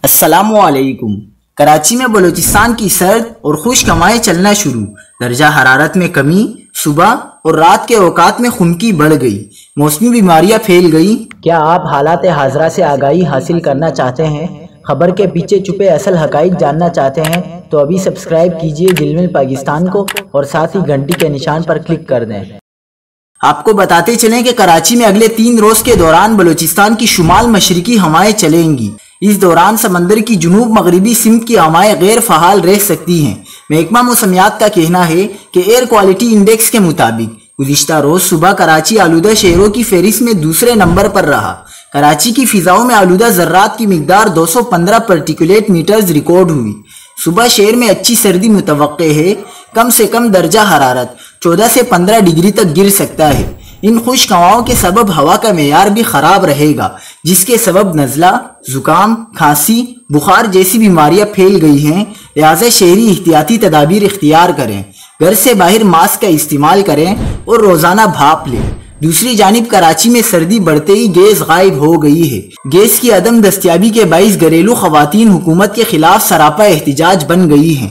السلام علیکم۔ کراچی میں بلوچستان کی سرد اور خشک ہوائیں چلنا شروع، درجہ حرارت میں کمی، صبح اور رات کے اوقات میں خنکی بڑھ گئی، موسمی بیماریاں پھیل گئی۔ کیا آپ حالات حاضرہ سے آگاہی حاصل کرنا چاہتے ہیں؟ خبر کے پیچھے چھپے اصل حقائق جاننا چاہتے ہیں تو ابھی سبسکرائب کیجئے ذیل پاکستان کو اور ساتھ ہی گھنٹی کے نشان پر کلک کر دیں۔ آپ کو بتاتے چلیں کہ کراچی میں اگلے 3 روز کے دوران بلوچستان کی شمال مشرقی ہوائیں چلیں گی۔ اس دوران سمندر کی جنوب مغربی سمت کی ہوائیں غیر فعال رہ سکتی ہیں۔ محکمہ موسمیات کا کہنا ہے کہ ایئر کوالٹی انڈیکس کے مطابق گزشتہ روز صبح کراچی آلودہ شہروں کی فہرست میں دوسرے نمبر پر رہا۔ کراچی کی فضاؤں میں آلودہ ذرات کی مقدار 215 پارٹیکولیٹ میٹرز ریکارڈ ہوئی۔ صبح شہر میں اچھی سردی متوقع ہے، کم سے کم درجہ حرارت 14 سے 15 ڈگری تک گر سکتا ہے۔ ان خشک ہواؤں کے سبب ہوا کا معیار بھی خراب رہے گا، جس کے سبب نزلہ، زکام، کھانسی، بخار جیسی بیماریاں پھیل گئی ہیں، لہٰذا شہری احتیاطی تدابیر اختیار کریں، گھر سے باہر ماسک کا استعمال کریں اور روزانہ بھاپ لیں۔ دوسری جانب کراچی میں سردی بڑھتے ہی گیس غائب ہو گئی ہے۔ گیس کی عدم دستیابی کے باعث گھریلو خواتین حکومت کے خلاف سراپا احتجاج بن گئی ہیں۔